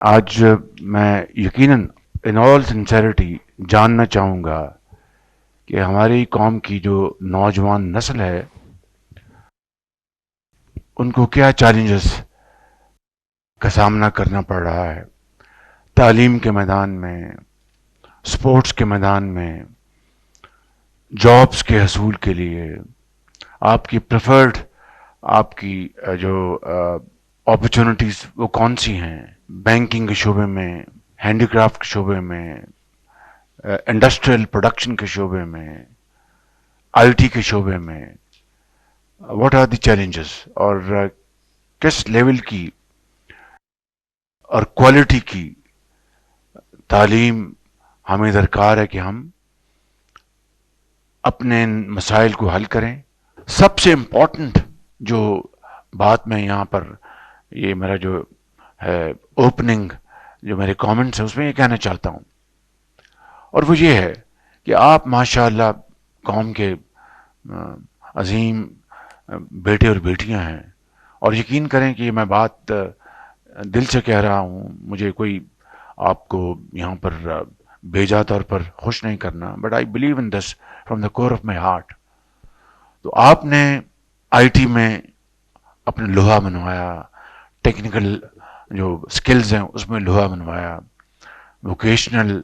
آج میں یقیناً ان آل سنسیریٹی جاننا چاہوں گا کہ ہماری قوم کی جو نوجوان نسل ہے ان کو کیا چیلنجز کا سامنا کرنا پڑ رہا ہے تعلیم کے میدان میں، سپورٹس کے میدان میں، جابس کے حصول کے لیے آپ کی پریفرڈ آپ کی جو اپرچونٹیز وہ کون سی ہیں، بینکنگ کے شعبے میں، ہینڈی کرافٹ کے شعبے میں، انڈسٹریل پروڈکشن کے شعبے میں، آئی ٹی کے شعبے میں، واٹ آر دی چیلنجز اور کس لیول کی اور کوالٹی کی تعلیم ہمیں درکار ہے کہ ہم اپنے مسائل کو حل کریں. سب سے امپورٹنٹ جو بات میں یہاں پر یہ میرا جو ہے اوپننگ جو میرے کامنٹس ہیں اس میں یہ کہنا چاہتا ہوں اور وہ یہ ہے کہ آپ ماشاء اللہ قوم کے عظیم بیٹے اور بیٹیاں ہیں اور یقین کریں کہ میں بات دل سے کہہ رہا ہوں. مجھے کوئی آپ کو یہاں پر بھیجا طور پر خوش نہیں کرنا but I believe in this from the core of my heart. تو آپ نے آئی ٹی میں اپنے لوہا منوایا، ٹیکنیکل جو سکلز ہیں اس میں لوہا منوایا، ووکیشنل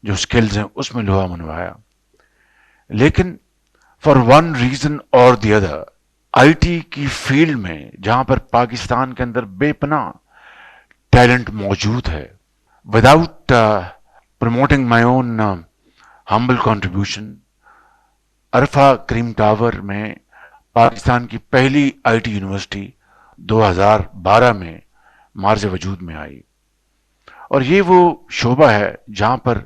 جو سکلز ہیں اس میں لوہا منوایا، لیکن فار ون ریزن اور دی ادر آئی ٹی کی فیلڈ میں جہاں پر پاکستان کے اندر بے پناہ ٹیلنٹ موجود ہے، وداؤٹ پروموٹنگ مائی اون ہمبل کنٹریبیوشن، عرفہ کریم ٹاور میں پاکستان کی پہلی آئی ٹی یونیورسٹی 2012 میں مارز وجود میں آئی اور یہ وہ شعبہ ہے جہاں پر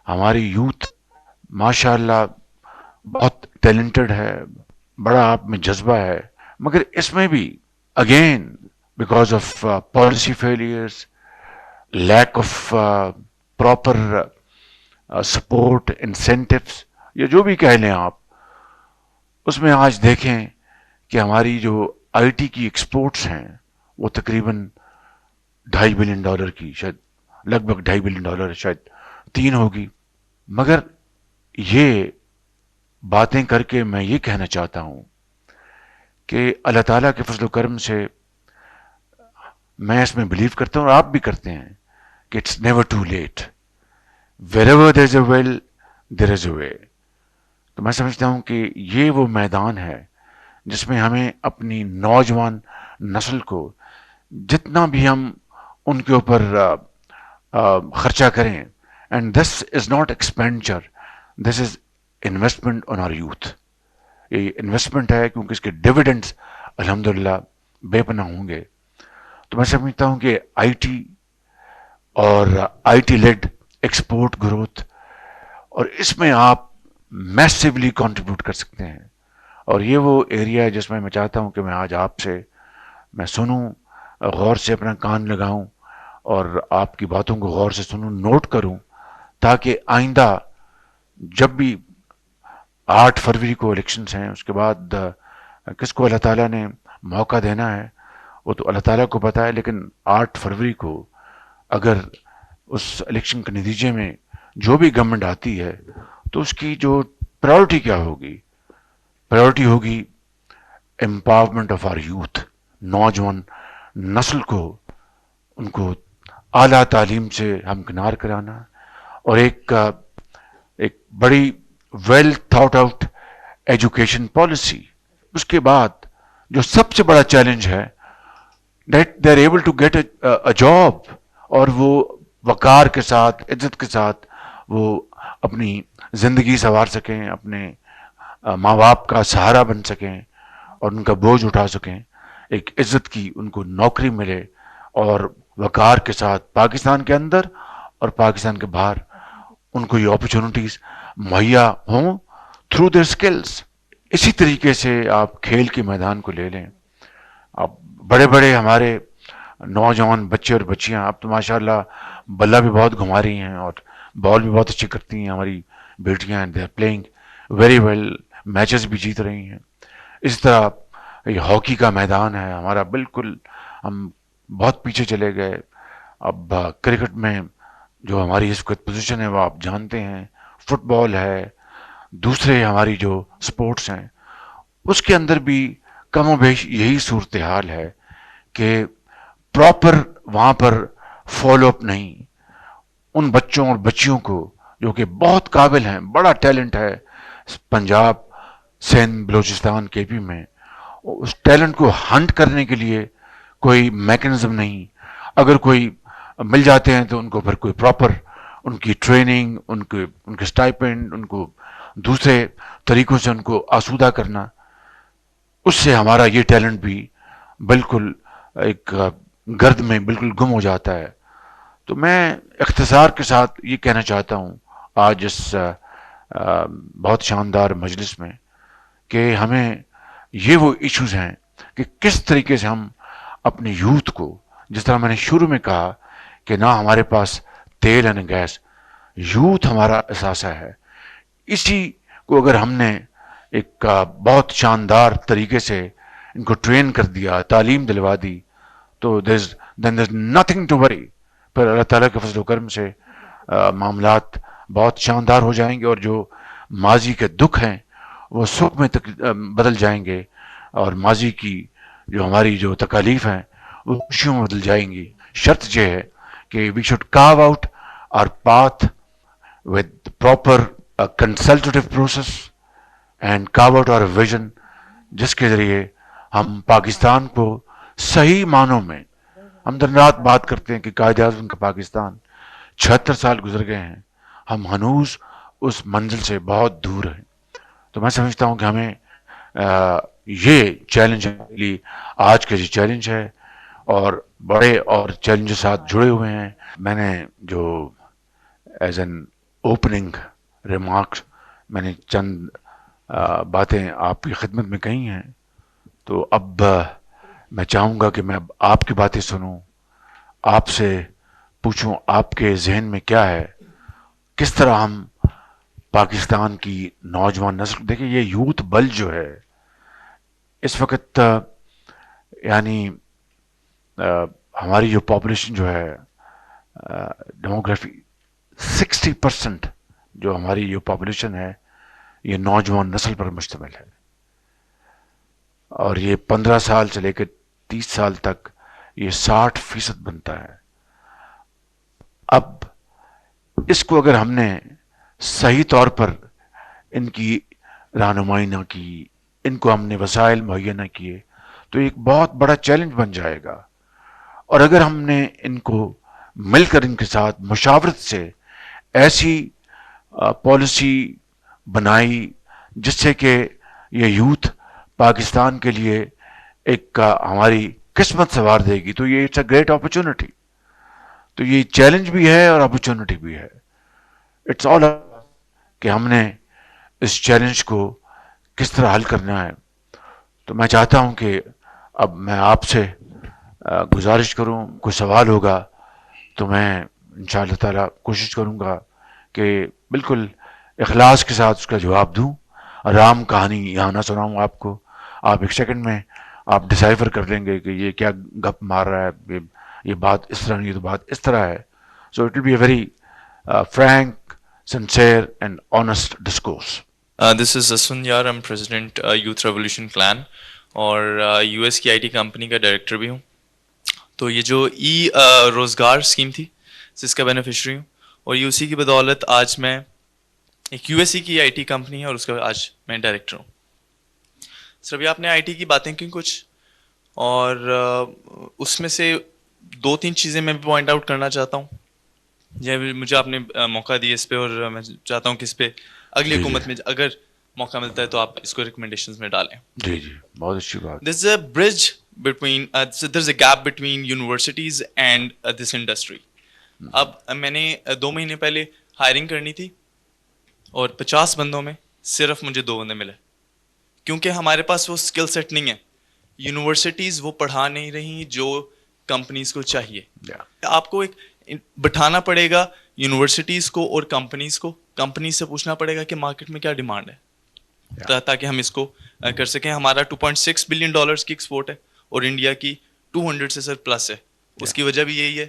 ہماری یوتھ ماشاء اللہ بہت ٹیلنٹڈ ہے، بڑا آپ میں جذبہ ہے، مگر اس میں بھی again because of policy failures, lack of proper support incentives یا جو بھی کہہ لیں آپ، اس میں آج دیکھیں کہ ہماری جو آئی ٹی کی ایکسپورٹس ہیں وہ تقریباً $2.5 بلین کی، شاید لگ بھگ $2.5 بلین، شاید 3 ہوگی. مگر یہ باتیں کر کے میں یہ کہنا چاہتا ہوں کہ اللہ تعالیٰ کے فضل و کرم سے میں اس میں بلیو کرتا ہوں اور آپ بھی کرتے ہیں کہ it's never too late. wherever there is a will there is a way. تو میں سمجھتا ہوں کہ یہ وہ میدان ہے جس میں ہمیں اپنی نوجوان نسل کو جتنا بھی ہم ان کے اوپر خرچہ کریں، and this is not expenditure, this is investment on our youth. یہ انویسٹمنٹ ہے کیونکہ اس کے ڈویڈنڈس الحمدللہ بے پناہ ہوں گے. تو میں سمجھتا ہوں کہ آئی ٹی اور I T lead export growth اور اس میں آپ میسیولی کنٹریبیوٹ کر سکتے ہیں اور یہ وہ ایریا ہے جس میں میں چاہتا ہوں کہ میں آج آپ سے میں سنوں، غور سے اپنا کان لگاؤں اور آپ کی باتوں کو غور سے سنوں، نوٹ کروں، تاکہ آئندہ جب بھی 8 فروری کو الیکشنز ہیں، اس کے بعد کس کو اللہ تعالیٰ نے موقع دینا ہے وہ تو اللہ تعالیٰ کو پتہ ہے، لیکن 8 فروری کو اگر اس الیکشن کے نتیجے میں جو بھی گورنمنٹ آتی ہے تو اس کی جو پرائورٹی کیا ہوگی؟ پرائورٹی ہوگی امپاورمنٹ آف آر یوتھ، نوجوان نسل کو ان کو اعلیٰ تعلیم سے ہمکنار کرانا اور ایک بڑی well thought out education policy. اس کے بعد جو سب سے بڑا چیلنج ہے that they are able to get a job اور وہ وقار کے ساتھ، عزت کے ساتھ وہ اپنی زندگی سنوار سکیں، اپنے ماں باپ کا سہارا بن سکیں اور ان کا بوجھ اٹھا سکیں، ایک عزت کی ان کو نوکری ملے اور وقار کے ساتھ پاکستان کے اندر اور پاکستان کے باہر ان کو یہ اپرچونٹیز مہیا ہوں تھرو دیئر سکلز. اسی طریقے سے آپ کھیل کے میدان کو لے لیں. اب بڑے بڑے ہمارے نوجوان بچے اور بچیاں اب تو ماشاءاللہ بلہ بھی بہت گھما رہی ہیں اور بال بھی بہت اچھی کرتی ہیں ہماری بیٹیاں، they are playing very well, matches بھی جیت رہی ہیں. اس طرح یہ ہاکی کا میدان ہے ہمارا، بالکل ہم بہت پیچھے چلے گئے. اب کرکٹ میں جو ہماری اس وقت پوزیشن ہے وہ آپ جانتے ہیں، فٹ بال ہے، دوسرے ہماری جو سپورٹس ہیں، اس کے اندر بھی کم و بیش یہی صورتحال ہے کہ پراپر وہاں پر فالو اپ نہیں. ان بچوں اور بچیوں کو جو کہ بہت قابل ہیں، بڑا ٹیلنٹ ہے پنجاب، سندھ، بلوچستان، کے پی میں، اس ٹیلنٹ کو ہنٹ کرنے کے لیے کوئی میکنزم نہیں. اگر کوئی مل جاتے ہیں تو ان کو پھر کوئی پراپر ان کی ٹریننگ، ان کے اسٹائپنڈ، ان کو دوسرے طریقوں سے ان کو آسودہ کرنا، اس سے ہمارا یہ ٹیلنٹ بھی بالکل ایک گرد میں بالکل گم ہو جاتا ہے. تو میں اختصار کے ساتھ یہ کہنا چاہتا ہوں آج اس بہت شاندار مجلس میں کہ ہمیں یہ وہ ایشوز ہیں کہ کس طریقے سے ہم اپنے یوتھ کو، جس طرح میں نے شروع میں کہا کہ نہ ہمارے پاس تیل ہے نہ گیس، یوتھ ہمارا اثاثہ ہے. اسی کو اگر ہم نے ایک بہت شاندار طریقے سے ان کو ٹرین کر دیا، تعلیم دلوا دی، تو دین there's nothing to worry. پھر اللہ تعالیٰ کے فضل و کرم سے معاملات بہت شاندار ہو جائیں گے، اور جو ماضی کے دکھ ہیں وہ سکھ میں بدل جائیں گے، اور ماضی کی جو ہماری جو تکالیف ہیں وہ خوشیوں میں بدل جائیں گی. شرط یہ ہے کہ we should carve out our path with proper consultative process and carve out our vision، جس کے ذریعے ہم پاکستان کو صحیح معنوں میں، ہم دن رات بات کرتے ہیں کہ قائد اعظم کا پاکستان 76 سال گزر گئے ہیں، ہم ہنوز اس منزل سے بہت دور ہیں. تو میں سمجھتا ہوں کہ ہمیں یہ چیلنج آج کا جو چیلنج ہے، اور بڑے اور چیلنج ساتھ جڑے ہوئے ہیں. میں نے جو ایز این اوپننگ ریمارکس میں نے چند باتیں آپ کی خدمت میں کہی ہیں، تو اب میں چاہوں گا کہ میں اب آپ کی باتیں سنوں، آپ سے پوچھوں آپ کے ذہن میں کیا ہے، کس طرح ہم پاکستان کی نوجوان نسل، دیکھیں یہ یوتھ بل جو ہے اس وقت یعنی ہماری جو پاپولیشن جو ہے، ڈیموگرافی 60% جو ہماری جو پاپولیشن ہے یہ نوجوان نسل پر مشتمل ہے، اور یہ 15 سال سے لے کے 30 سال تک یہ 60% بنتا ہے. اب اس کو اگر ہم نے صحیح طور پر ان کی رہنمائی نہ کی، ان کو ہم نے وسائل مہیا نہ کیے، تو ایک بہت بڑا چیلنج بن جائے گا. اور اگر ہم نے ان کو مل کر ان کے ساتھ مشاورت سے ایسی پالیسی بنائی جس سے کہ یہ یوتھ پاکستان کے لیے ایک ہماری قسمت سنوار دے گی، تو یہ اٹس اے گریٹ اپرچونٹی. تو یہ چیلنج بھی ہے اور اپرچونٹی بھی ہے. اٹس آل کہ ہم نے اس چیلنج کو کس طرح حل کرنا ہے. تو میں چاہتا ہوں کہ اب میں آپ سے گزارش کروں، کوئی سوال ہوگا تو میں انشاءاللہ تعالی کوشش کروں گا کہ بالکل اخلاص کے ساتھ اس کا جواب دوں. رام کہانی یہاں نہ سناؤں آپ کو، آپ ایک سیکنڈ میں آپ ڈسائفر کر لیں گے کہ یہ کیا گپ مار رہا ہے، یہ بات اس طرح نہیں، یہ تو بات اس طرح ہے. So it will be a very frank, sincere and honest discourse. This is Aswin Yar. I'm President Youth Revolution Clan اور یو ایس کی آئی ٹی کمپنی کا ڈائریکٹر بھی ہوں. تو یہ جو روزگار اسکیم تھی جس کا بینیفیشری ہوں، اور یہ اسی کی بدولت آج میں ایک یو ایس سی کی آئی ٹی کمپنی ہے اور اس کا آج میں ڈائریکٹر ہوں. سر ابھی آپ نے آئی ٹی کی باتیں کی کچھ، اور اس میں سے 2-3 چیزیں میں بھی پوائنٹ آؤٹ کرنا چاہتا ہوں. مجھے آپ نے موقع دیا اس پہ، اور میں چاہتا ہوں کہ اس پہ اگلی حکومت میں اگر موقع ملتا ہے تو آپ اس کو ریکمنڈیشنز میں ڈالیں. جی جی، بہت اچھی بات. There's a bridge between there's a gap between universities and this industry. اب میں نے 2 مہینے پہلے ہائرنگ کرنی تھی، اور 50 بندوں میں صرف مجھے 2 بندے ملے، کیونکہ ہمارے پاس وہ اسکل سیٹ نہیں ہے. یونیورسٹیز وہ پڑھا نہیں رہی جو کمپنیز کو چاہیے. آپ کو ایک بٹھانا پڑے گا یونیورسٹیز کو اور کمپنیز کو، کمپنیز سے پوچھنا پڑے گا کہ مارکیٹ میں کیا ڈیمانڈ ہے، تاکہ ہم اس کو کر سکیں. ہمارا $2.6 بلین کی ایکسپورٹ ہے، اور انڈیا کی 200 سے سر پلس ہے. اس کی وجہ بھی یہی ہے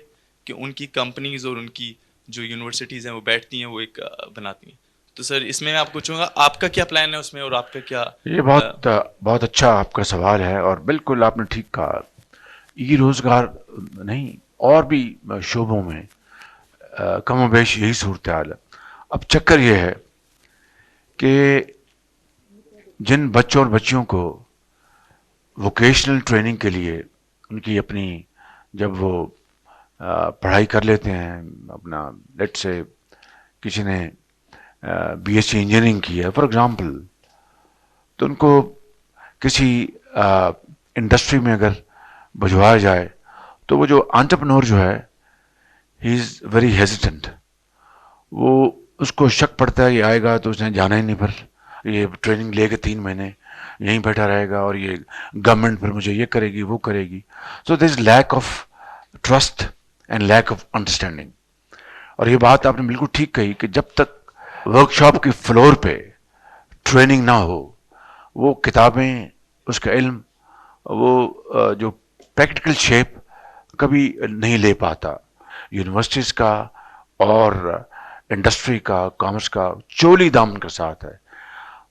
کہ ان کی کمپنیز اور ان کی جو یونیورسٹیز ہیں وہ بیٹھتی ہیں وہ ایک بناتی ہیں. تو سر اس میں آپ پوچھوں گا آپ کا کیا پلان ہے اس میں اور آپ کا کیا. یہ بہت اچھا آپ کا سوال ہے اور بالکل آپ نے ٹھیک کہا. ای روزگار نہیں اور بھی شعبوں میں کم و بیش یہی صورتحال ہے. اب چکر یہ ہے کہ جن بچوں اور بچیوں کو ووکیشنل ٹریننگ کے لیے ان کی اپنی جب وہ پڑھائی کر لیتے ہیں اپنا لیٹ سے کسی نے بی ایس سی انجینئرنگ کی ہے فار ایگزامپل, تو ان کو کسی انڈسٹری میں اگر بھجوایا جائے تو وہ جو انٹرپرنور جو ہے ہی از ویری ہیزیٹنٹ. وہ اس کو شک پڑتا ہے یہ آئے گا تو اس نے جانا ہی نہیں, پھر یہ ٹریننگ لے کے 3 مہینے یہیں بیٹھا رہے گا اور یہ گورنمنٹ پھر مجھے یہ کرے گی وہ کرے گی. So there is lack of trust and lack of understanding. اور یہ بات آپ نے بالکل ٹھیک کہی کہ جب تک ورک شاپ کی فلور پہ ٹریننگ نہ ہو وہ کتابیں اس کا علم وہ جو پریکٹیکل شیپ کبھی نہیں لے پاتا. یونیورسٹیز کا اور انڈسٹری کا کامرس کا چولی دامن کے ساتھ ہے.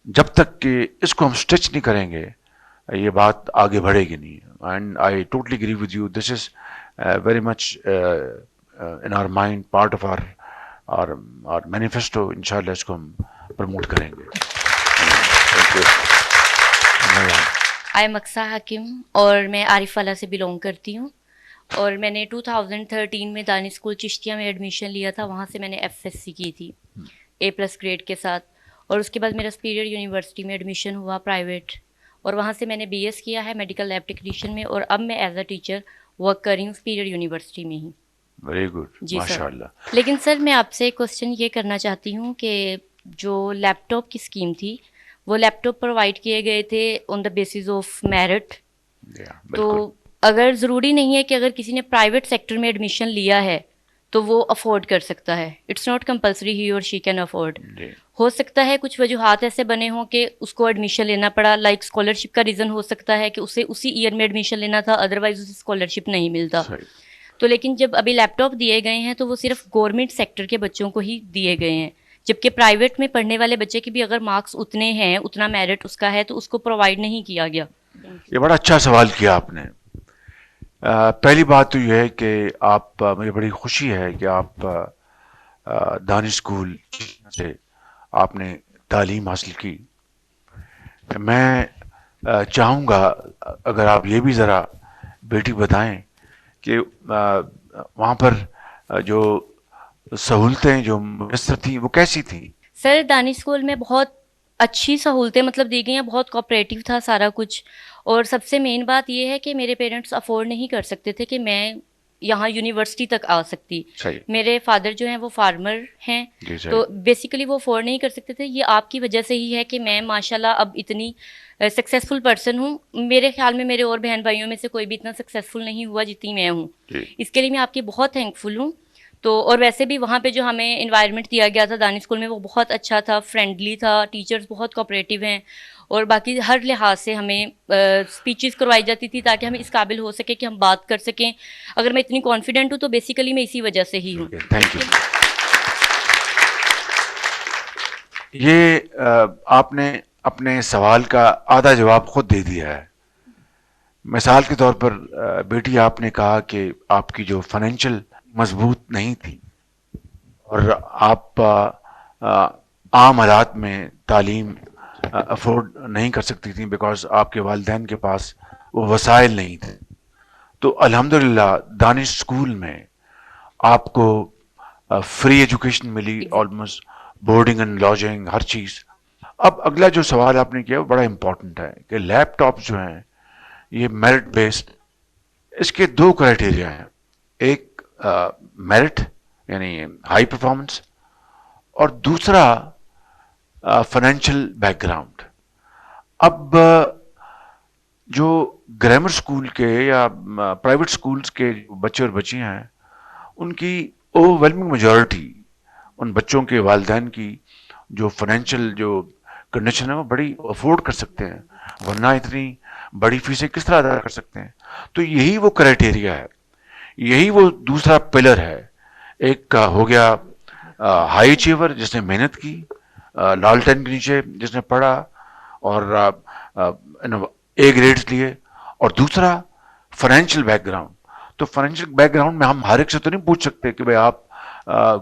جب تک کہ اس کو ہم اسٹچ نہیں کریں گے یہ بات آگے بڑھے گی نہیں. And I totally agree with you. This is very much in our mind part of our manifesto. انشاءاللہ اس کو ہم پروموٹ کریں گے. آئی ایم اقصیٰ حکیم اور میں عارف والا سے بلونگ کرتی ہوں اور میں نے 2013 میں دانی اسکول چشتیہ میں ایڈمیشن لیا تھا. وہاں سے میں نے ایف ایس سی کی تھی A+ گریڈ کے ساتھ اور اس کے بعد میرا سپیریئر یونیورسٹی میں ایڈمیشن ہوا پرائیویٹ اور وہاں سے میں نے بی ایس کیا ہے میڈیکل لیب ٹیکنیشین میں اور اب میں ایز اے ٹیچر ورک کر رہی ہوں سپیریئر یونیورسٹی میں ہی. ویری گڈ, جی ماشاء سر. اللہ. لیکن سر میں آپ سے کوشچن یہ کرنا چاہتی ہوں کہ جو لیپ ٹاپ کی اسکیم تھی وہ لیپ ٹاپ پرووائڈ کیے گئے تھے آن دا بیسس آف میرٹ. تو اگر ضروری نہیں ہے کہ اگر کسی نے پرائیویٹ سیکٹر میں ایڈمیشن لیا ہے تو وہ افورڈ کر سکتا ہے. اٹس ناٹ کمپلسری ہی اور شی کین افورڈ. ہو سکتا ہے کچھ وجوہات ایسے بنے ہوں کہ اس کو ایڈمیشن لینا پڑا, لائک اسکالرشپ کا ریزن ہو سکتا ہے کہ اسے اسی ایئر میں ایڈمیشن لینا تھا ادروائز اسے اسکالرشپ نہیں ملتا. تو لیکن جب ابھی لیپ ٹاپ دیے گئے ہیں تو وہ صرف گورنمنٹ سیکٹر کے بچوں کو ہی دیے گئے ہیں, جبکہ پرائیویٹ میں پڑھنے والے بچے کی بھی اگر مارکس اتنے ہیں اتنا میرٹ اس کا ہے تو اس کو پرووائڈ نہیں کیا گیا. یہ بڑا اچھا سوال کیا آپ نے. پہلی بات تو یہ ہے کہ آپ مجھے بڑی خوشی ہے کہ آپ دانی اسکول سے آپ نے تعلیم حاصل کی. میں چاہوں گا اگر آپ یہ بھی ذرا بیٹی بتائیں کہ وہاں پر جو سہولتیں جو میسر تھیں وہ کیسی تھیں. سر دانی اسکول میں بہت اچھی سہولتیں مطلب دی گئی ہیں, بہت کوآپریٹیو تھا سارا کچھ. اور سب سے مین بات یہ ہے کہ میرے پیرنٹس افورڈ نہیں کر سکتے تھے کہ میں یہاں یونیورسٹی تک آ سکتی. میرے فادر جو ہیں وہ فارمر ہیں تو بیسیکلی وہ افورڈ نہیں کر سکتے تھے. یہ آپ کی وجہ سے ہی ہے کہ میں ماشاءاللہ اب اتنی سکسیزفل پرسن ہوں. میرے خیال میں میرے اور بہن بھائیوں میں سے کوئی بھی اتنا سکسیزفل نہیں ہوا جتنی میں ہوں. اس کے لیے میں آپ کی بہت تھینکفل ہوں. تو اور ویسے بھی وہاں پہ جو ہمیں انوائرمنٹ دیا گیا تھا دانی اسکول میں وہ بہت اچھا تھا, فرینڈلی تھا, ٹیچرز بہت کوآپریٹیو ہیں اور باقی ہر لحاظ سے ہمیں اسپیچز کروائی جاتی تھی تاکہ ہم اس قابل ہو سکے کہ ہم بات کر سکیں. اگر میں اتنی کانفیڈنٹ ہوں تو بیسیکلی میں اسی وجہ سے ہی ہوں. Thank you. یہ آپ نے اپنے سوال کا آدھا جواب خود دے دیا ہے. مثال کے طور پر بیٹی آپ نے کہا کہ آپ کی جو فائنینشیل مضبوط نہیں تھی اور آپ عام حالات میں تعلیم افورڈ نہیں کر سکتی تھیں بیکاز آپ کے والدین کے پاس وہ وسائل نہیں تھے. تو الحمدللہ دانش اسکول میں آپ کو فری ایجوکیشن ملی, آلموسٹ بورڈنگ اینڈ لاجنگ ہر چیز. اب اگلا جو سوال آپ نے کیا وہ بڑا امپورٹنٹ ہے کہ لیپ ٹاپ جو ہیں یہ میرٹ بیسڈ, اس کے 2 کرائٹیریا ہیں. ایک میرٹ یعنی ہائی پرفارمنس اور دوسرا فائنینشیل بیک گراؤنڈ. اب جو گرامر اسکول کے یا پرائیویٹ اسکولس کے بچے اور بچیاں ہیں ان کی اوور ویلمنگ میجورٹی ان بچوں کے والدین کی جو فائنینشیل جو کنڈیشن ہے وہ بڑی افورڈ کر سکتے ہیں, ورنہ اتنی بڑی فیسیں کس طرح ادا کر سکتے ہیں. تو یہی وہ کرائٹیریا ہے, یہی وہ دوسرا پلر ہے. ایک ہو گیا ہائی اچیور جس نے محنت کی, لالٹین کے نیچے جس نے پڑھا اور اے گریڈز لیے, اور دوسرا فائنینشیل بیک گراؤنڈ. تو فائنینشیل بیک گراؤنڈ میں ہم ہر ایک سے تو نہیں پوچھ سکتے کہ بھائی آپ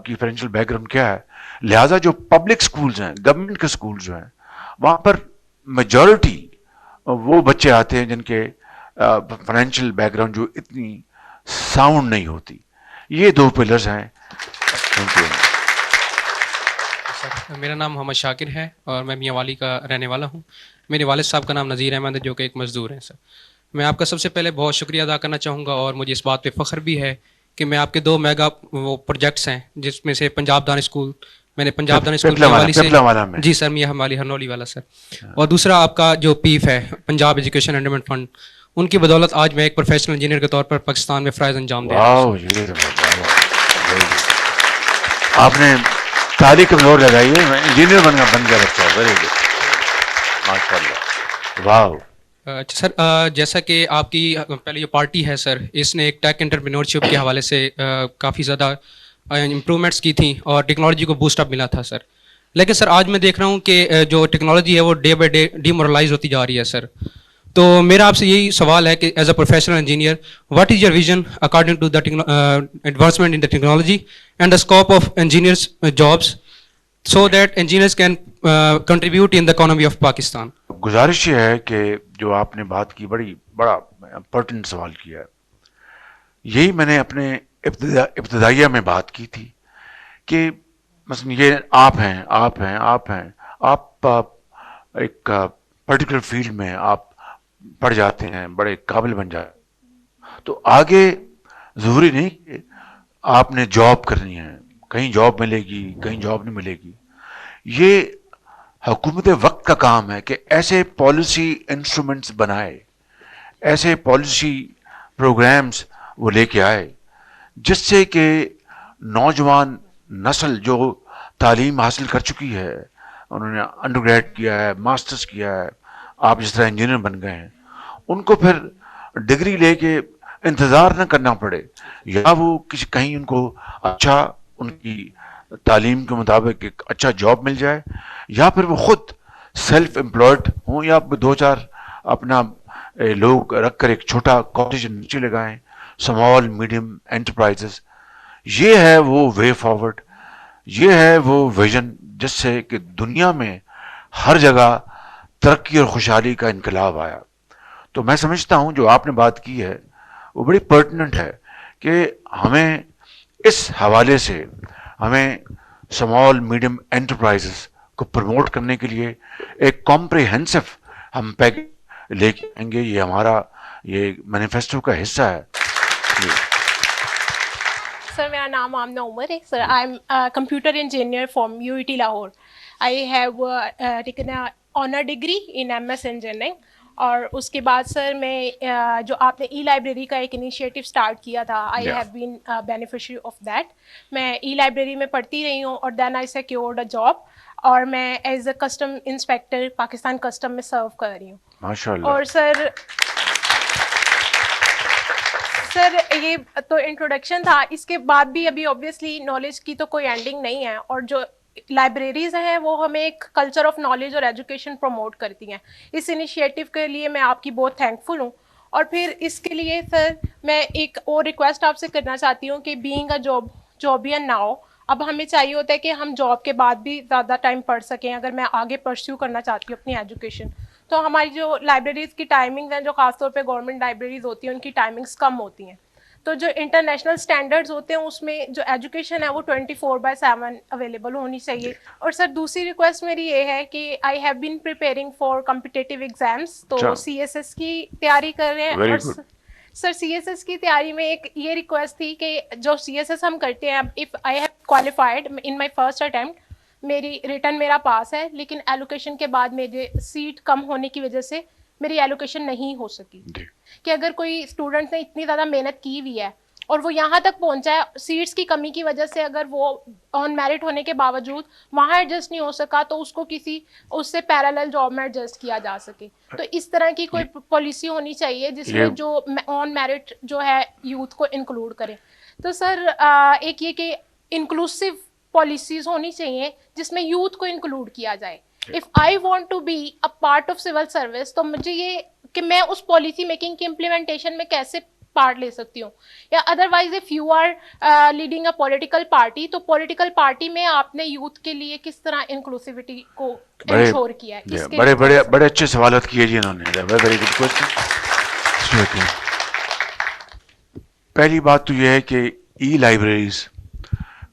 کی فائنینشیل بیک گراؤنڈ کیا ہے. لہٰذا جو پبلک سکولز ہیں, گورنمنٹ کے سکولز جو ہیں, وہاں پر میجورٹی وہ بچے آتے ہیں جن کے فائنینشیل بیک گراؤنڈ جو اتنی ساؤنڈ نہیں ہوتی. یہ دو پلرز ہیں. Thank you. میرا نام محمد شاکر ہے اور میں میاں والی کا رہنے والا ہوں. میرے والد صاحب کا نام نذیر احمد ہے جو کہ ایک مزدور ہیں. سر میں آپ کا سب سے پہلے بہت شکریہ ادا کرنا چاہوں گا اور مجھے اس بات پہ فخر بھی ہے کہ میں آپ کے 2 میگا وہ پروجیکٹس ہیں جس میں سے پنجاب دان اسکول, میں نے پنجاب دان اسکول میاں والی سے, جی سر, میاں والی ہرنولی والا سر, اور دوسرا آپ کا جو پیف ہے پنجاب ایجوکیشن اینڈومنٹ فنڈ, ان کی بدولت آج میں ایک پروفیشنل انجینئر کے طور پر پاکستان میں فرائض انجام دے رہا ہوں. آپ نے تالی کا زور لگائی ہے, انجینئر بن گیا بچہ. ویری گڈ, ماشاء اللہ, واو. اچھا سر, جیسا کہ آپ کی پہلے جو پارٹی ہے سر, اس نے ایک ٹیک انٹرپرینورشپ کے حوالے سے کافی زیادہ امپرومنٹس کی تھیں اور ٹیکنالوجی کو بوسٹ اپ ملا تھا سر. لیکن سر آج میں دیکھ رہا ہوں کہ جو ٹیکنالوجی ہے وہ day by day D moralise ہوتی جا رہی ہے سر. تو میرا آپ سے یہی سوال ہے کہ as a professional engineer what is your vision according to the advancement in the technology and the scope of engineers jobs so that engineers can contribute in the economy of Pakistan. گزارش یہ ہے کہ جو آپ نے بات کی بڑا امپورٹنٹ سوال کیا ہے. یہی میں نے اپنے ابتدائیہ میں بات کی تھی کہ مثلا یہ آپ ایک پرٹیکولر فیلڈ میں آپ پڑھ جاتے ہیں, بڑے قابل بن جاتے ہیں, تو آگے ضروری نہیں کہ آپ نے جاب کرنی ہے, کہیں جاب ملے گی کہیں جاب نہیں ملے گی. یہ حکومت وقت کا کام ہے کہ ایسے پالیسی انسٹرومنٹس بنائے, ایسے پالیسی پروگرامز وہ لے کے آئے جس سے کہ نوجوان نسل جو تعلیم حاصل کر چکی ہے, انہوں نے انڈر گریڈ کیا ہے, ماسٹرز کیا ہے, آپ جس طرح انجینئر بن گئے ہیں, ان کو پھر ڈگری لے کے انتظار نہ کرنا پڑے, یا وہ کہیں ان کو اچھا ان کی تعلیم کے مطابق ایک اچھا جاب مل جائے, یا پھر وہ خود سیلف امپلائڈ ہوں, یا 2-4 اپنا لوگ رکھ کر ایک چھوٹا کاٹیج نیچے لگائیں, اسمال میڈیم انٹرپرائزز. یہ ہے وہ وے فارورڈ, یہ ہے وہ ویژن جس سے کہ دنیا میں ہر جگہ ترقی اور خوشحالی کا انقلاب آیا. تو میں سمجھتا ہوں جو آپ نے بات کی ہے وہ بڑی پرٹیننٹ ہے کہ ہمیں اس حوالے سے ہمیں اسمال میڈیم انٹرپرائزز کو پروموٹ کرنے کے لیے ایک کمپریہنسو ہم پیکج لے کے آئیں گے. یہ ہمارا یہ مینیفیسٹو کا حصہ ہے. سر میرا نام آمنہ عمر ہے. Sir I am computer engineer from UET Lahore. I have taken honour degree in MS engineering. اور اس کے بعد سر میں جو آپ نے ای لائبریری کا ایک انیشیٹو اسٹارٹ کیا تھا, I have been beneficiary of that. میں ای لائبریری میں پڑھتی رہی ہوں اور دین آئی سیکیورڈ اے جاب, اور میں as a custom inspector Pakistan custom میں سرو کر رہی ہوں. ماشاء اللہ. اور سر یہ تو انٹروڈکشن تھا. اس کے بعد بھی ابھی اوبیسلی نالج کی تو کوئی اینڈنگ نہیں ہے, اور جو لائبریریز ہیں وہ ہمیں ایک کلچر آف نالج اور ایجوکیشن پروموٹ کرتی ہیں. اس انیشیٹو کے لیے میں آپ کی بہت تھینکفل ہوں. اور پھر اس کے لیے سر میں ایک اور ریکویسٹ آپ سے کرنا چاہتی ہوں کہ بینگ اے جابین ناؤ, اب ہمیں چاہیے ہوتا ہے کہ ہم جاب کے بعد بھی زیادہ ٹائم پڑھ سکیں. اگر میں آگے پرسیو کرنا چاہتی ہوں اپنی ایجوکیشن, تو ہماری جو لائبریریز کی ٹائمنگز ہیں, جو خاص طور پہ گورنمنٹ لائبریریز ہوتی ہیں, ان کی ٹائمنگز کم ہوتی ہیں. تو جو انٹرنیشنل اسٹینڈرڈز ہوتے ہیں اس میں جو ایجوکیشن ہے وہ 24/7 اویلیبل ہونی چاہیے. اور سر دوسری ریکویسٹ میری یہ ہے کہ I have been preparing for competitive exams, تو CSS کی تیاری کر رہے ہیں. اور سر CSS کی تیاری میں ایک یہ ریکویسٹ تھی کہ جو CSS ہم کرتے ہیں, if I have qualified in my first attempt, میری ریٹرن میرا پاس ہے, لیکن ایلوکیشن کے بعد میرے سیٹ کم ہونے کی وجہ سے میری ایلوکیشن نہیں ہو سکی. کہ اگر کوئی اسٹوڈنٹ نے اتنی زیادہ محنت کی ہوئی ہے اور وہ یہاں تک پہنچا ہے, سیٹس کی کمی کی وجہ سے اگر وہ آن میرٹ ہونے کے باوجود وہاں ایڈجسٹ نہیں ہو سکا تو اس کو کسی اس سے پیرالل جاب میں ایڈجسٹ کیا جا سکے. تو اس طرح کی کوئی پالیسی ہونی چاہیے جس میں جو آن میرٹ جو ہے یوتھ کو انکلوڈ کرے. تو سر ایک یہ کہ انکلوسیو پالیسیز ہونی چاہیے جس میں یوتھ کو انکلوڈ کیا جائے. If I want to be a part of civil service, تو مجھے یہ کہ میں اس پالیسی میکنگ کی امپلیمنٹیشن میں کیسے پارٹ لے سکتی ہوں, یا otherwise if you are leading a political party, تو پولیٹیکل پارٹی میں آپ نے یوتھ کے لیے کس طرح انکلوسیوٹی کو انشور کیا ہے. بڑے اچھے سوالات کیے جی انہوں نے, ویری گڈ کوسچن. پہلی بات تو یہ ہے کہ ای لائبریریز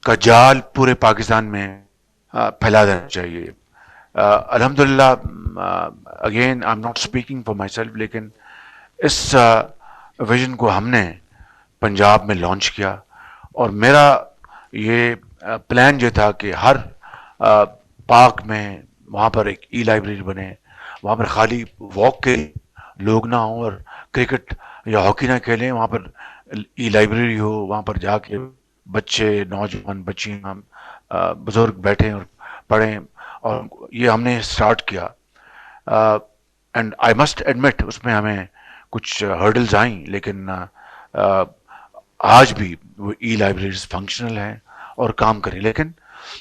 کا جال پورے پاکستان میں پھیلا دینا چاہیے. الحمدللہ, again I am not speaking for my self, لیکن اس ویژن کو ہم نے پنجاب میں لانچ کیا, اور میرا یہ پلان یہ تھا کہ ہر پارک میں وہاں پر ایک ای لائبریری بنے, وہاں پر خالی واک کے لوگ نہ ہوں اور کرکٹ یا ہاکی نہ کھیلیں, وہاں پر ای لائبریری ہو, وہاں پر جا کے بچے, نوجوان, بچیاں, بزرگ بیٹھیں اور پڑھیں. اور یہ ہم نے اسٹارٹ کیا, اینڈ آئی مسٹ ایڈمٹ اس میں ہمیں کچھ ہرڈلز آئیں, لیکن آج بھی وہ ای لائبریریز فنکشنل ہیں اور کام کریں. لیکن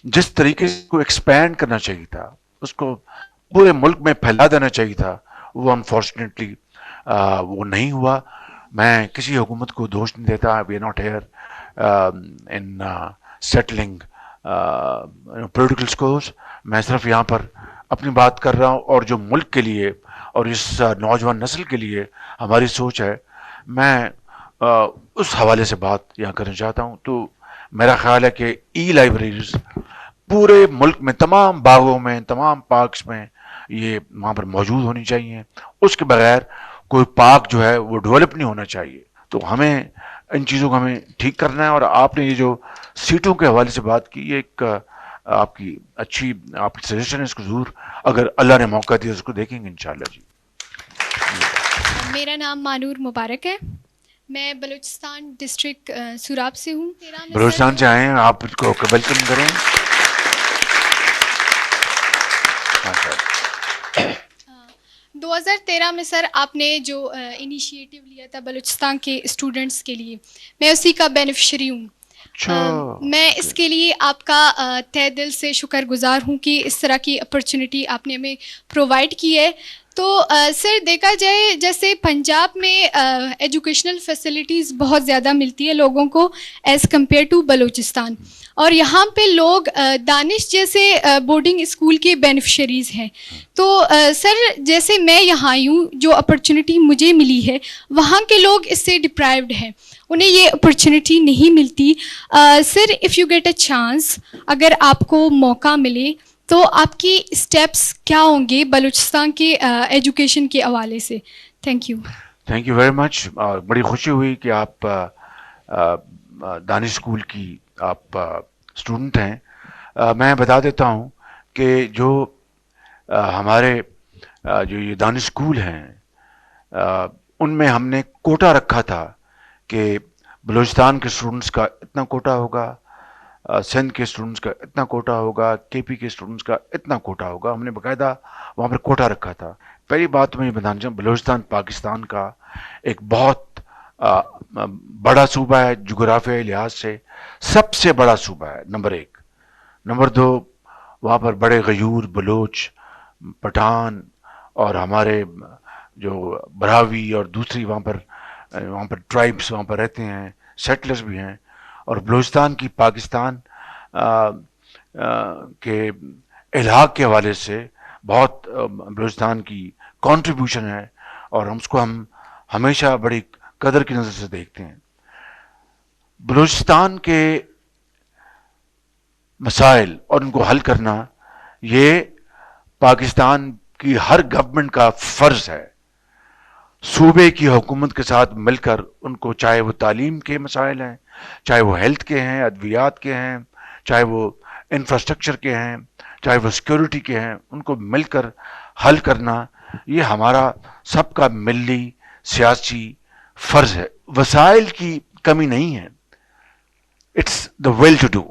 جس طریقے سے کو ایکسپینڈ کرنا چاہیے تھا, اس کو پورے ملک میں پھیلا دینا چاہیے تھا, وہ انفارچونیٹلی وہ نہیں ہوا. میں کسی حکومت کو دوش نہیں دیتا. We are not here in settling political scores. میں صرف یہاں پر اپنی بات کر رہا ہوں, اور جو ملک کے لیے اور اس نوجوان نسل کے لیے ہماری سوچ ہے, میں اس حوالے سے بات یہاں کرنا چاہتا ہوں. تو میرا خیال ہے کہ ای لائبریریز پورے ملک میں, تمام باغوں میں, تمام پارکس میں یہ وہاں پر موجود ہونی چاہیے. اس کے بغیر کوئی پارک جو ہے وہ ڈیولپ نہیں ہونا چاہیے. تو ہمیں ان چیزوں کو ہمیں ٹھیک کرنا ہے. اور آپ نے یہ جو سیٹوں کے حوالے سے بات کی, یہ ایک آپ کی اچھی آپ کی سجیشن ہے, اس کو ضرور اگر اللہ نے موقع دیا اس کو دیکھیں گے انشاءاللہ. جی, میرا نام مانور مبارک ہے, میں بلوچستان ڈسٹرکٹ سوراب سے ہوں. بلوچستان سے آئے ہیں, آپ اس کو ویلکم کریں. 2013 میں سر آپ نے جو انیشیٹو لیا تھا بلوچستان کے اسٹوڈنٹس کے لیے, میں اسی کا بینیفیشری ہوں. میں اس کے لیے آپ کا تہ دل سے شکر گزار ہوں کہ اس طرح کی اپرچونٹی آپ نے ہمیں پرووائڈ کی ہے. تو سر دیکھا جائے جیسے پنجاب میں ایجوکیشنل فیسلٹیز بہت زیادہ ملتی ہے لوگوں کو ایز کمپیئر ٹو بلوچستان, اور یہاں پہ لوگ دانش جیسے بورڈنگ اسکول کے بینیفیشریز ہیں. تو سر جیسے میں یہاں آئی ہوں, جو اپرچونٹی مجھے ملی ہے وہاں کے لوگ اس سے ڈپرائیوڈ ہیں, انہیں یہ اپرچونٹی نہیں ملتی. Sir if you get a chance, اگر آپ کو موقع ملے تو آپ کی اسٹیپس کیا ہوں گے بلوچستان کے ایجوکیشن کے حوالے سے؟ Thank you. Thank you very مچ. بڑی خوشی ہوئی کہ آپ دانش اسکول کی آپ اسٹوڈنٹ ہیں. میں بتا دیتا ہوں کہ جو ہمارے جو یہ دانش اسکول ہیں ان میں ہم نے کوٹا رکھا تھا کہ بلوچستان کے اسٹوڈنٹس کا اتنا کوٹا ہوگا, سندھ کے اسٹوڈنٹس کا اتنا کوٹا ہوگا, کے پی کے اسٹوڈنٹس کا اتنا کوٹا ہوگا. ہم نے باقاعدہ وہاں پر کوٹا رکھا تھا. پہلی بات میں یہ بتانا چاہوں, بلوچستان پاکستان کا ایک بہت بڑا صوبہ ہے, جغرافیائی لحاظ سے سب سے بڑا صوبہ ہے, نمبر 1. نمبر 2, وہاں پر بڑے غیور, بلوچ, پٹھان اور ہمارے جو براوی اور دوسری وہاں پر ٹرائبس وہاں پر رہتے ہیں, سیٹلرز بھی ہیں. اور بلوچستان کی پاکستان کے الحاق کے حوالے سے بہت بلوچستان کی کنٹریبیوشن ہے, اور ہم اس کو ہم ہمیشہ بڑی قدر کی نظر سے دیکھتے ہیں. بلوچستان کے مسائل اور ان کو حل کرنا یہ پاکستان کی ہر گورنمنٹ کا فرض ہے. صوبے کی حکومت کے ساتھ مل کر ان کو, چاہے وہ تعلیم کے مسائل ہیں, چاہے وہ ہیلتھ کے ہیں, ادویات کے ہیں, چاہے وہ انفراسٹرکچر کے ہیں, چاہے وہ سیکیورٹی کے ہیں, ان کو مل کر حل کرنا یہ ہمارا سب کا ملی سیاسی فرض ہے. وسائل کی کمی نہیں ہے. It's the will to do,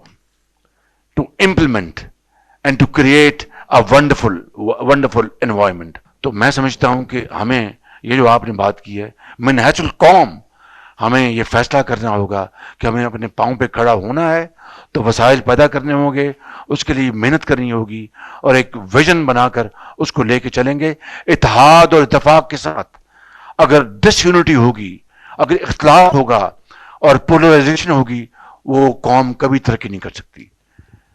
to implement and to create a wonderful environment. تو میں سمجھتا ہوں کہ ہمیں یہ جو آپ نے بات کی ہے منہج القوم، ہمیں یہ فیصلہ کرنا ہوگا کہ ہمیں اپنے پاؤں پہ کھڑا ہونا ہے تو وسائل پیدا کرنے ہوں گے، اس کے لیے محنت کرنی ہوگی اور ایک ویژن بنا کر اس کو لے کے چلیں گے اتحاد اور اتفاق کے ساتھ. اگر ڈس یونٹی ہوگی، اگر اختلاف ہوگا اور پولرائزیشن ہوگی، وہ قوم کبھی ترقی نہیں کر سکتی.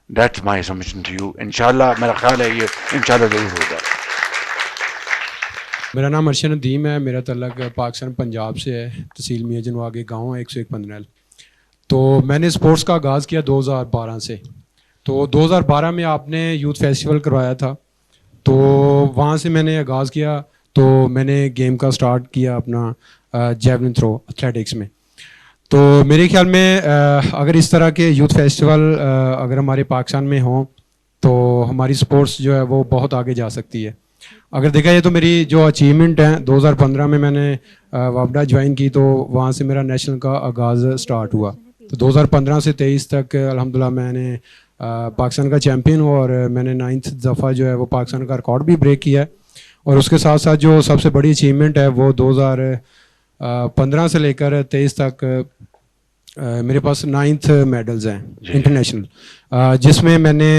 That's my submission to you. انشاءاللہ میرا خیال ہے یہ انشاءاللہ ضرور ہوگا. میرا نام ارشد ندیم ہے. میرا تعلق پاکستان پنجاب سے ہے. تحصیل میاں جنواگے گاؤں ہے 101 پندرل. تو میں نے اسپورٹس کا آغاز کیا 2012 سے. تو 2012 میں آپ نے یوتھ فیسٹیول کروایا تھا، تو وہاں سے میں نے آغاز کیا. تو میں نے گیم کا سٹارٹ کیا اپنا جیولن تھرو ایتھلیٹکس میں. تو میرے خیال میں اگر اس طرح کے یوتھ فیسٹیول اگر ہمارے پاکستان میں ہوں تو ہماری سپورٹس جو ہے وہ بہت آگے جا سکتی ہے. اگر دیکھا جائے تو میری جو اچیومنٹ ہیں 2015 میں نے وابڈا جوائن کی، تو وہاں سے میرا نیشنل کا آغاز سٹارٹ ہوا. تو 2015 سے 23 تک الحمدللہ میں نے پاکستان کا چیمپئن ہوا، اور میں نے 9th دفعہ جو ہے وہ پاکستان کا ریکارڈ بھی بریک کیا ہے. اور اس کے ساتھ ساتھ جو سب سے بڑی اچیومنٹ ہے وہ 2015 سے لے کر 23 تک میرے پاس 9th میڈلز ہیں انٹرنیشنل، جس میں نے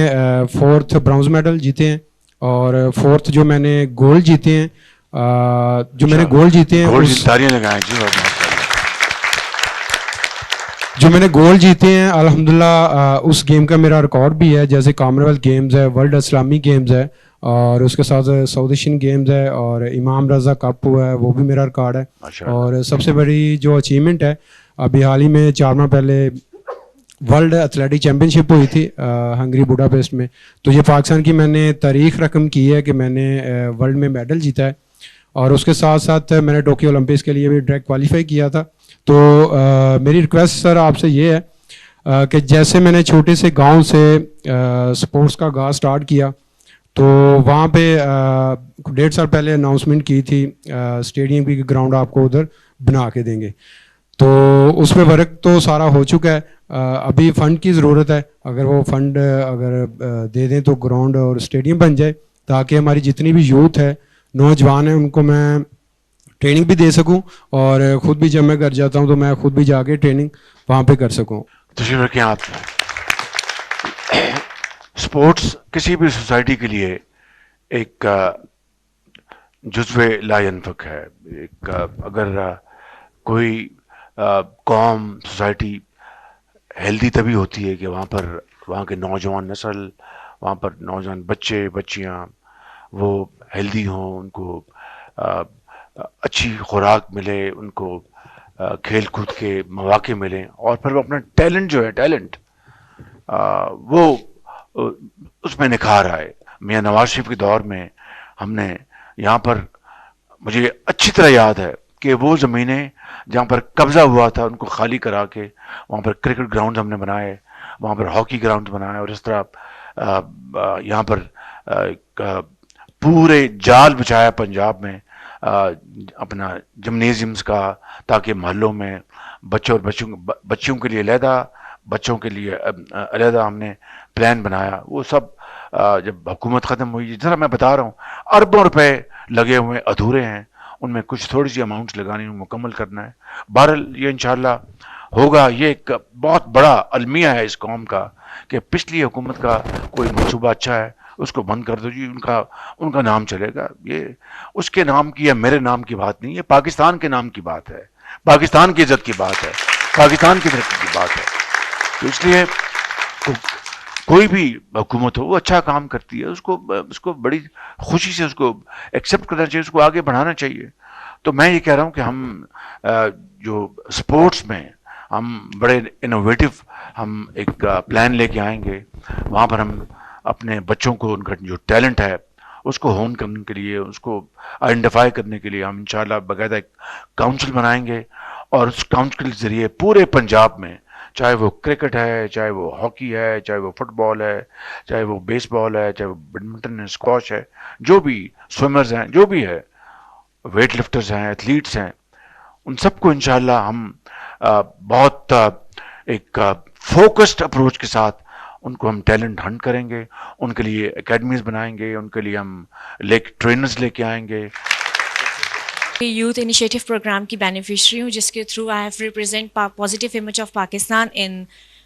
4th برونز میڈل جیتے ہیں، اور 4th جو میں نے گولڈ جیتے ہیں. جو میں نے گولڈ جیتے ہیں جو میں نے گولڈ جیتے ہیں الحمدللہ اس گیم کا میرا ریکارڈ بھی ہے. جیسے کامن ویلتھ گیمز ہے، ورلڈ اسلامی گیمز ہے، اور اس کے ساتھ ساؤتھ ایشین گیمز ہے، اور امام رضا کپ ہوا ہے، وہ بھی میرا ریکارڈ ہے. اور سب سے بڑی جو اچیومنٹ ہے، ابھی حال ہی میں 4 ماہ پہلے ورلڈ ایتھلیٹک چیمپئن شپ ہوئی تھی ہنگری بوڈاپیسٹ میں. تو یہ پاکستان کی میں نے تاریخ رقم کی ہے کہ میں نے ورلڈ میں میڈل جیتا ہے. اور اس کے ساتھ ساتھ میں نے ٹوکیو اولمپکس کے لیے بھی ڈائریکٹ کوالیفائی کیا تھا. تو میری ریکویسٹ سر آپ سے یہ ہے کہ جیسے میں نے چھوٹے سے گاؤں سے سپورٹس کا آغاز سٹارٹ کیا، تو وہاں پہ 1.5 سال پہلے اناؤنسمنٹ کی تھی اسٹیڈیم کی گراؤنڈ آپ کو ادھر بنا کے دیں گے. تو اس پہ ورک تو سارا ہو چکا ہے. ابھی فنڈ کی ضرورت ہے. اگر وہ فنڈ اگر دے دیں تو گراؤنڈ اور اسٹیڈیم بن جائے، تاکہ ہماری جتنی بھی یوتھ ہے، نوجوان ہیں، ان کو میں ٹریننگ بھی دے سکوں، اور خود بھی جب میں گھر جاتا ہوں تو میں خود بھی جا کے ٹریننگ وہاں پہ کر سکوں. تشریف رکھیں آپ. اسپورٹس کسی بھی سوسائٹی کے لیے ایک جزو لا ينفک ہے. ایک اگر کوئی قوم، سوسائٹی ہیلدی تبھی ہوتی ہے کہ وہاں کے نوجوان نسل، وہاں پر نوجوان بچے بچیاں وہ ہیلدی ہوں، ان کو اچھی خوراک ملے، ان کو کھیل کود کے مواقع ملیں، اور پھر وہ اپنا ٹیلنٹ جو ہے وہ اس میں نکھار آئے. میاں نواز شریف کے دور میں ہم نے یہاں پر، مجھے اچھی طرح یاد ہے کہ وہ زمینیں جہاں پر قبضہ ہوا تھا ان کو خالی کرا کے وہاں پر کرکٹ گراؤنڈ ہم نے بنائے، وہاں پر ہاکی گراؤنڈ بنائے، اور اس طرح یہاں پر پورے جال بچایا پنجاب میں اپنا جمنیزیمز کا، تاکہ محلوں میں بچوں کے لیے علیحدہ، بچوں کے لیے علیحدہ ہم نے پلان بنایا. وہ سب جب حکومت ختم ہوئی، جس طرح میں بتا رہا ہوں اربوں روپے لگے ہوئے ادھورے ہیں، ان میں کچھ تھوڑی سی اماؤنٹس لگانی ہے، مکمل کرنا ہے. بہرحال یہ انشاءاللہ ہوگا. یہ ایک بہت بڑا المیہ ہے اس قوم کا کہ پچھلی حکومت کا کوئی منصوبہ اچھا ہے اس کو بند کر دو جی، ان کا نام چلے گا. یہ اس کے نام کی یا میرے نام کی بات نہیں، یہ پاکستان کے نام کی بات ہے، پاکستان کی عزت کی بات ہے، پاکستان کی ترقی کی بات ہے. تو اس لیے کوئی بھی حکومت ہو وہ اچھا کام کرتی ہے، اس کو بڑی خوشی سے اس کو ایکسیپٹ کرنا چاہیے، اس کو آگے بڑھانا چاہیے. تو میں یہ کہہ رہا ہوں کہ ہم جو اسپورٹس میں ہم بڑے انوویٹو ہم ایک پلان لے کے آئیں گے. وہاں پر ہم اپنے بچوں کو ان کا جو ٹیلنٹ ہے اس کو ہون کرنے کے لیے، اس کو آئیڈینٹیفائی کرنے کے لیے ہم انشاءاللہ باقاعدہ ایک کاؤنسل بنائیں گے، اور اس کاؤنسل کے ذریعے پورے پنجاب میں، چاہے وہ کرکٹ ہے، چاہے وہ ہاکی ہے، چاہے وہ فٹ بال ہے، چاہے وہ بیس بال ہے، چاہے وہ بیڈمنٹن ہے، اسکواش ہے، جو بھی سوئمرز ہیں، جو بھی ہے، ویٹ لفٹرز ہیں، ایتھلیٹس ہیں، ان سب کو انشاءاللہ ہم بہت ایک فوکسڈ اپروچ کے ساتھ ان کو ہم ٹیلنٹ ہنٹ کریں گے, ان کے لیے اکیڈمیز بنائیں گے, ان کے لیے ہم ٹرینرز لے کے آئیں گے. یوتھ انیشیٹو پروگرام کی بینیفیشری ہوں, جس کے through I have represent positive image of Pakistan in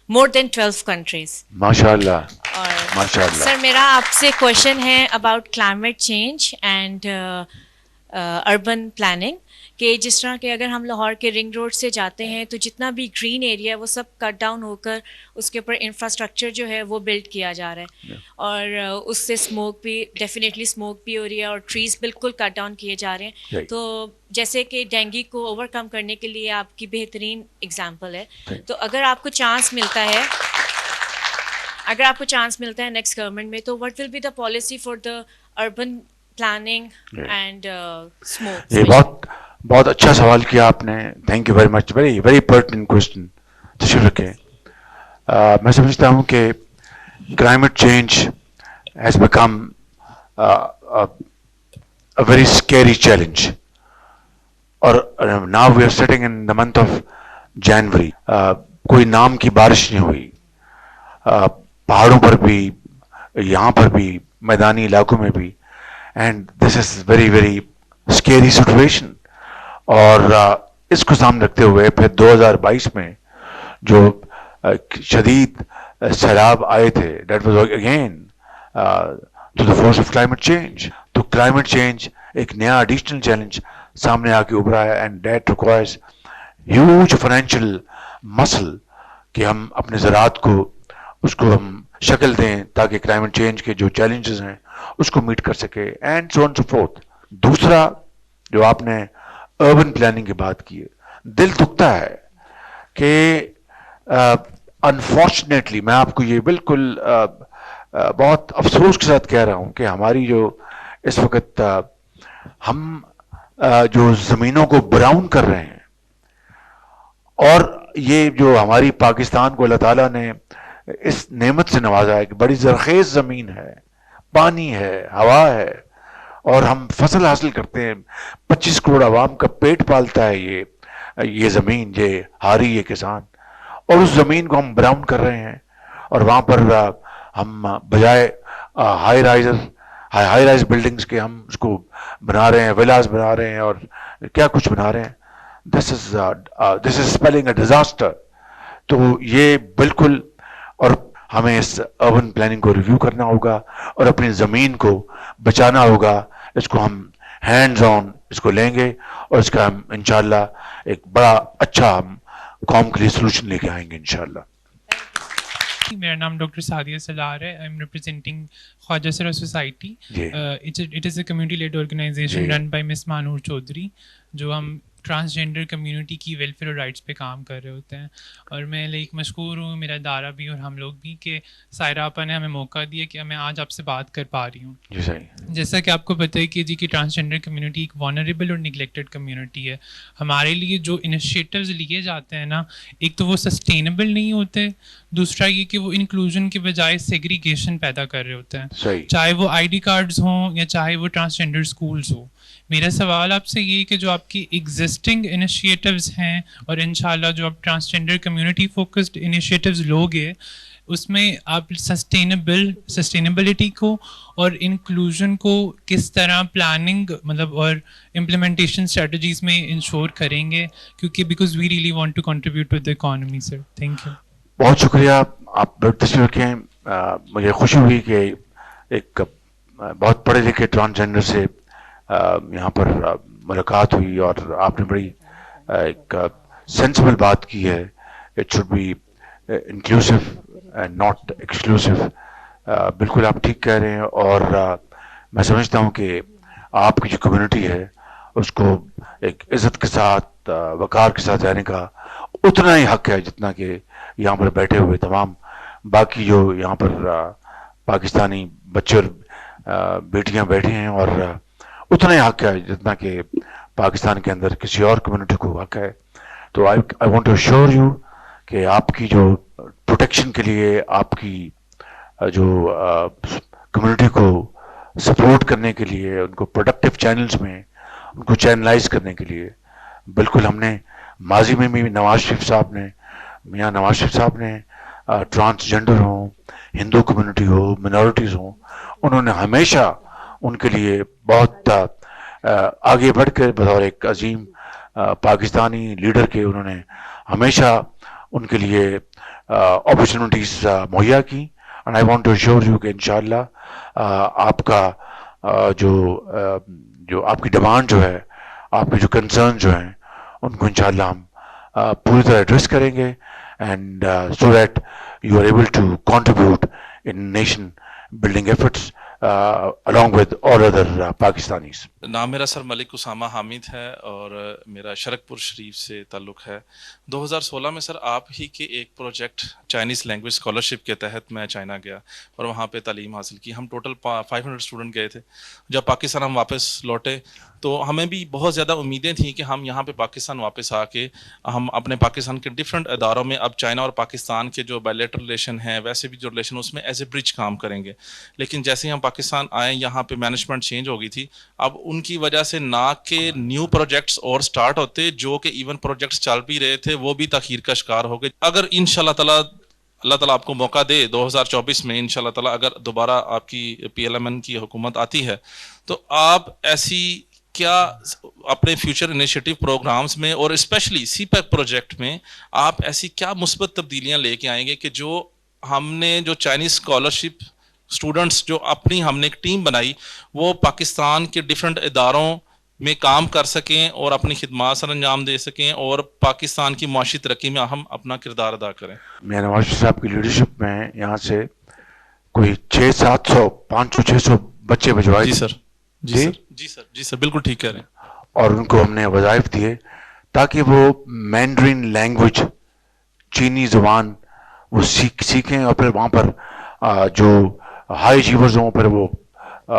more than 12 countries. ماشاء اللہ, اور ماشاء اللہ. سر میرا آپ سے کویشچن ہے about climate change and urban planning, کہ جس طرح کہ اگر ہم لاہور کے رنگ روڈ سے جاتے ہیں تو جتنا بھی گرین ایریا ہے وہ سب کٹ ڈاؤن ہو کر اس کے اوپر انفراسٹرکچر جو ہے وہ بلڈ کیا جا رہا ہے, اور اس سے اسموک بھی ڈیفینیٹلی اسموک بھی ہو رہی ہے, اور ٹریز بالکل کٹ ڈاؤن کیے جا رہے ہیں. تو جیسے کہ ڈینگی کو اوور کم کرنے کے لیے آپ کی بہترین اگزامپل ہے. تو اگر آپ کو چانس ملتا ہے نیکسٹ گورنمنٹ میں, تو what will be the policy for the urban planning and smog? یہ بہت اچھا سوال کیا آپ نے, thank you very much, very very pertinent question. تشریف رکھیں. میں سمجھتا ہوں کہ climate change has become a very scary challenge, اور now we are sitting in the month of January. کوئی نام کی بارش نہیں ہوئی, پہاڑوں پر بھی, یہاں پر بھی, میدانی علاقوں میں بھی, and this is very very scary situation. اور اس کو سامنے رکھتے ہوئے پھر 2022 میں جو شدید سیلاب آئے تھے, that was again to the force of climate change. تو climate change ایک نیا additional challenge سامنے آ کے ابھرا ہے, and that requires huge financial muscle کہ ہم اپنے زراعت کو اس کو ہم شکل دیں تاکہ climate change کے جو challenges ہیں اس کو میٹ کر سکے, and so on so forth. دوسرا جو آپ نے اربن پلاننگ کی بات کی ہے, دل دکھتا ہے کہ انفارچونیٹلی میں آپ کو یہ بالکل بہت افسوس کے ساتھ کہہ رہا ہوں کہ ہماری جو اس وقت ہم جو زمینوں کو براؤن کر رہے ہیں, اور یہ جو ہماری پاکستان کو اللہ تعالیٰ نے اس نعمت سے نوازا ہے کہ بڑی زرخیز زمین ہے, پانی ہے, ہوا ہے, اور ہم فصل حاصل کرتے ہیں, 25 کروڑ عوام کا پیٹ پالتا ہے یہ زمین, یہ ہاری, یہ کسان, اور اس زمین کو ہم براؤن کر رہے ہیں, اور وہاں پر ہم بجائے ہائی رائز بلڈنگز کے ہم اس کو بنا رہے ہیں, ولاز بنا رہے ہیں, اور کیا کچھ بنا رہے ہیں. دس از اسپیلنگ اے ڈیزاسٹر. تو یہ بالکل, اور ہمیں اس اربن پلاننگ کو ریویو کرنا ہوگا اور اپنی زمین کو بچانا ہوگا. اس کو ہم ہینڈز آن اس کو لیں گے, اور اس کا ہم انشاءاللہ ایک بڑا اچھا ہم قوم کے لیے سلوشن لے کے آئیں گے انشاءاللہ. میرا نام ڈاکٹر سعدیہ سلار ہے. I M representing khawaja sira society. It is a community led organisation run by Ms Mahnoor Chaudhry, جو ہم ٹرانسجینڈر کمیونٹی کی ویلفیئر اور رائٹس پہ کام کر رہے ہوتے ہیں. اور میں مشکور ہوں, میرا ادارہ بھی اور ہم لوگ بھی, کہ سائرہ آپا نے ہمیں موقع دیا کہ میں آج آپ سے بات کر پا رہی ہوں. جیسا کہ آپ کو پتہ ہے کہ کہ ٹرانسجینڈر کمیونٹی ایک وانریبل اور نگلیکٹڈ کمیونٹی ہے. ہمارے لیے جو انیشیٹوز لیے جاتے ہیں نا, ایک تو وہ سسٹینیبل نہیں ہوتے, دوسرا یہ کہ وہ انکلوژن کے بجائے سیگریگیشن پیدا کر رہے ہوتے ہیں, چاہے وہ آئی ڈی کارڈز ہوں یا چاہے وہ ٹرانسجینڈر اسکولز ہوں. میرا سوال آپ سے یہ کہ جو آپ کی ایگزسٹنگ انیشیٹوز ہیں, اور انشاءاللہ جو آپ ٹرانسجینڈر کمیونٹی فوکسڈ انیشیٹوز لوگے, اس میں آپ سسٹینیبلٹی کو اور انکلوژن کو کس طرح پلاننگ اور امپلیمنٹیشن اسٹریٹجیز میں انشور کریں گے, کیونکہ because we really want to contribute to the economy. Sir thank you. بہت شکریہ, آپ تشریف رکھیں. مجھے خوشی ہوئی کہ ایک بہت پڑھے لکھے ٹرانسجینڈر سے یہاں پر ملاقات ہوئی, اور آپ نے بڑی ایک سینسیبل بات کی ہے. It should be inclusive and not exclusive. بالکل آپ ٹھیک کہہ رہے ہیں, اور میں سمجھتا ہوں کہ آپ کی جو کمیونٹی ہے اس کو ایک عزت کے ساتھ, وقار کے ساتھ رہنے کا اتنا ہی حق ہے جتنا کہ یہاں پر بیٹھے ہوئے تمام باقی جو یہاں پر پاکستانی بچے اور بیٹیاں بیٹھے ہیں, اور اتنا ہی حق ہے جتنا کہ پاکستان کے اندر کسی اور کمیونٹی کو حق ہے. تو I want to assure you کہ آپ کی جو پروٹیکشن کے لیے, آپ کی جو کمیونٹی کو سپورٹ کرنے کے لیے, ان کو پروڈکٹیو چینلز میں ان کو چینلائز کرنے کے لیے بالکل ہم نے ماضی میں بھی نواز شریف صاحب نے, میاں نواز شریف صاحب نے ٹرانسجنڈر ہوں, ہندو کمیونٹی ہو, منورٹیز ہوں, انہوں نے ہمیشہ ان کے لیے بہت آگے بڑھ کر بطور ایک عظیم پاکستانی لیڈر کے انہوں نے ہمیشہ ان کے لیے اپرچونٹیز مہیا کی. And I want to assure you کہ انشاءاللہ آپ کا جو آپ کی ڈیمانڈ جو ہے, آپ کے جو کنسرن جو ہیں, ان کو انشاءاللہ ہم پوری طرح ایڈریس کریں گے, and so that you are able to contribute in nation building efforts along with all other Pakistanis. نام میرا سر ملک اسامہ حامد ہے اور میرا شرک پور شریف سے تعلق ہے. 2016 میں سر آپ ہی کے ایک پروجیکٹ چائنیز لینگویج اسکالرشپ کے تحت میں چائنا گیا اور وہاں پہ تعلیم حاصل کی. ہم ٹوٹل 500 اسٹوڈنٹ گئے تھے. جب پاکستان ہم واپس لوٹے تو ہمیں بھی بہت زیادہ امیدیں تھیں کہ ہم یہاں پہ پاکستان واپس آ کے ہم اپنے پاکستان کے ڈفرینٹ اداروں میں اب چائنا اور پاکستان کے جو بائلیٹرل ریلیشن ہیں ویسے بھی جو ریلیشن اس میں ایز اے برج کام کریں گے. لیکن جیسے ہی ہم پاکستان آئے یہاں پہ مینجمنٹ چینج ہو گئی تھی. اب ان کی وجہ سے نہ کہ نیو پروجیکٹس اور سٹارٹ ہوتے, جو کہ ایون پروجیکٹس چل بھی رہے تھے وہ بھی تاخیر کا شکار ہو گئے. اگر انشاءاللہ تعالیٰ اللہ تعالیٰ آپ کو موقع دے 2024 میں انشاءاللہ تعالیٰ اگر دوبارہ آپ کی PLMN کی حکومت آتی ہے تو آپ ایسی کیا اپنے فیوچر انیشیٹو پروگرامز میں اور اسپیشلی CPEC پروجیکٹ میں آپ ایسی کیا مثبت تبدیلیاں لے کے آئیں گے کہ جو ہم نے جو چائنیز اسکالرشپ اسٹوڈنٹس جو اپنی ہم نے ایک ٹیم بنائی وہ پاکستان کے ڈفرینٹ اداروں میں کام کر سکیں اور اپنی خدمات سر انجام دے سکیں اور پاکستان کی معاشی ترقی میں اہم اپنا کردار ادا کریں. میاں نواز شریف صاحب کی لیڈرشپ میں یہاں سے کوئی 600-700 500-600 بچے بھجوائے. جی سر, جی سر بالکل ٹھیک کہہ رہے ہیں. اور ان کو ہم نے وظائف دیے تاکہ وہ مینڈرین لینگویج, چینی زبان وہ سیکھیں اور پھر وہاں پر جو ہائی اچیورز ہوں پھر وہ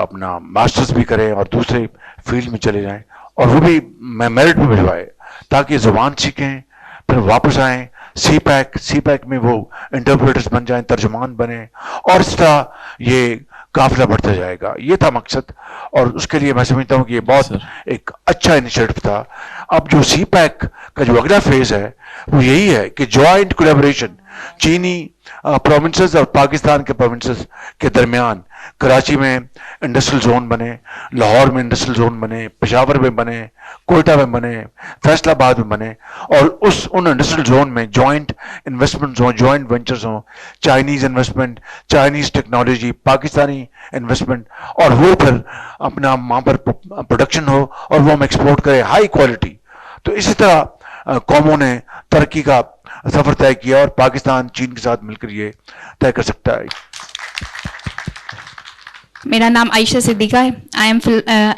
اپنا ماسٹرز بھی کریں اور دوسرے فیلڈ میں چلے جائیں اور وہ بھی میرٹ میں بھجوائے تاکہ زبان سیکھیں پھر واپس آئیں. CPEC میں وہ انٹرپریٹرز بن جائیں, ترجمان بنیں اور اس طرح یہ قافلہ بڑھتا جائے گا. یہ تھا مقصد اور اس کے لیے میں سمجھتا ہوں کہ یہ بہت ایک اچھا انیشیٹو تھا. اب جو CPEC کا جو اگلا فیز ہے وہ یہی ہے کہ جوائنٹ کولیبریشن چینی پروونسز اور پاکستان کے پروونسز کے درمیان کراچی میں انڈسٹریل زون بنے, لاہور میں انڈسٹریل زون بنے, پشاور میں بنے, کوئٹہ میں بنے, فیصل آباد میں بنے اور ان انڈسٹریل زون میں جوائنٹ انویسٹمنٹس ہوں, جوائنٹ وینچرز ہوں, Chinese investment, Chinese technology, Pakistani investment اور وہ پھر اپنا وہاں پر پروڈکشن ہو اور وہ ہم ایکسپورٹ کریں ہائی کوالٹی. تو اسی طرح قوموں نے ترقی کا سفر طے کیا اور پاکستان چین کے ساتھ مل کر یہ طے کر سکتا ہے. میرا نام عائشہ صدیقہ ہے. I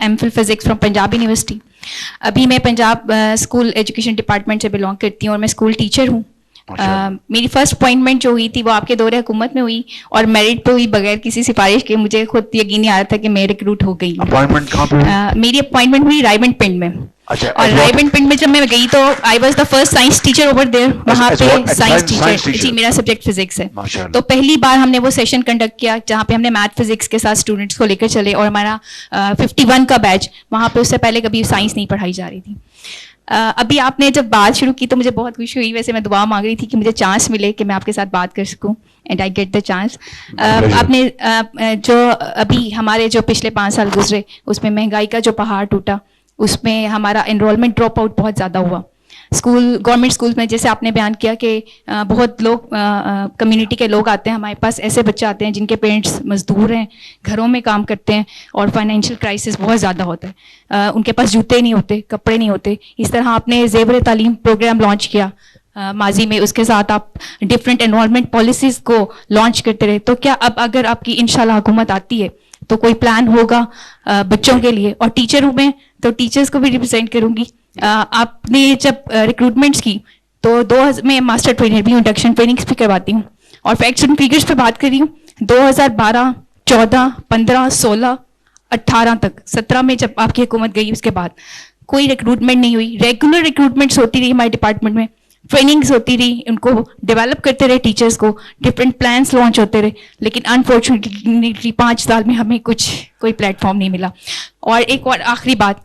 am full physics from Punjab university. ابھی میں پنجاب اسکول ایجوکیشن ڈپارٹمنٹ سے بلانگ کرتی ہوں اور میں اسکول ٹیچر ہوں. میری فرسٹ اپوائنٹمنٹ جو ہوئی تھی وہ آپ کے دور حکومت میں ہوئی اور میرٹ پہ ہوئی بغیر کسی سفارش کے. مجھے خود یقین نہیں آ رہا تھا کہ میں ریکروٹ ہو گئی ہوں. میری اپوائنٹمنٹ ہوئی رائبنٹ پنڈ میں اور رائبنٹ پنڈ میں جب میں گئی تو I was the first science teacher over there. وہاں پہ سائنس ٹیچر, جی میرا سبجیکٹ فزکس ہے. تو پہلی بار ہم نے وہ سیشن کنڈکٹ کیا جہاں پہ ہم نے میتھ فزکس کے ساتھ اسٹوڈنٹس کو لے کر چلے اور ہمارا 51 کا بیچ وہاں پہ اس سے پہلے کبھی سائنس نہیں پڑھائی جا رہی تھی. ابھی آپ نے جب بات شروع کی تو مجھے بہت خوشی ہوئی. ویسے میں دعا مانگ رہی تھی کہ مجھے چانس ملے کہ میں آپ کے ساتھ بات کر سکوں and I get the chance. آپ نے جو ابھی ہمارے جو پچھلے 5 سال گزرے اس میں مہنگائی کا جو پہاڑ ٹوٹا, اس میں ہمارا انرولمنٹ ڈراپ آؤٹ بہت زیادہ ہوا. گورنمنٹ اسکولس میں جیسے آپ نے بیان کیا کہ بہت لوگ کمیونٹی کے لوگ آتے ہیں ہمارے پاس, ایسے بچے آتے ہیں جن کے پیرنٹس مزدور ہیں, گھروں میں کام کرتے ہیں اور فائنینشیل کرائسس بہت زیادہ ہوتا ہے, ان کے پاس جوتے نہیں ہوتے, کپڑے نہیں ہوتے. اس طرح آپ نے زیور تعلیم پروگرام لانچ کیا ماضی میں, اس کے ساتھ آپ ڈفرینٹ انرولمنٹ پالیسیز کو لانچ کرتے رہے. تو کیا اب اگر آپ کی انشاءاللہ حکومت آتی ہے تو کوئی پلان ہوگا بچوں کے لیے؟ اور ٹیچر ہوں میں تو ٹیچرس کو بھی ریپرزینٹ کروں گی. آپ نے جب ریکروٹمنٹس کی تو میں ماسٹر ٹرینر بھی ہوں, انڈکشن ٹریننگس بھی کرواتی ہوں اور فیکٹس اینڈ فیگرس پہ بات کر رہی ہوں. 2012, 14, 15, 16, 18 تک 17 میں جب آپ کی حکومت گئی اس کے بعد کوئی ریکروٹمنٹ نہیں ہوئی. ریگولر ریکروٹمنٹس ہوتی رہی ہمارے ڈپارٹمنٹ میں, ٹریننگس ہوتی رہی, ان کو ڈیولپ کرتے رہے ٹیچرس کو, ڈفرینٹ پلانس لانچ ہوتے رہے, لیکن انفارچونیٹلی 5 سال میں ہمیں کوئی پلیٹ فارم نہیں ملا. اور ایک اور آخری بات,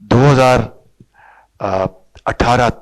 2018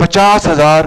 50,000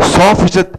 100%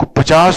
50,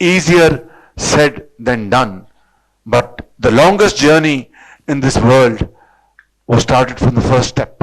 Easier said than done, but the longest journey in this world was started from the first step.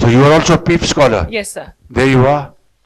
So you are also a PEEF scholar? Yes sir. There you are.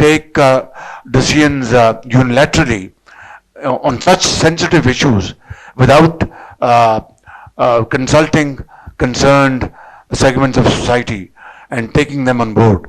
take decisions unilaterally on such sensitive issues without consulting concerned segments of society and taking them on board.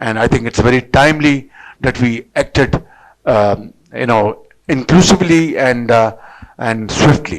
and I think it's very timely that we acted inclusively and swiftly.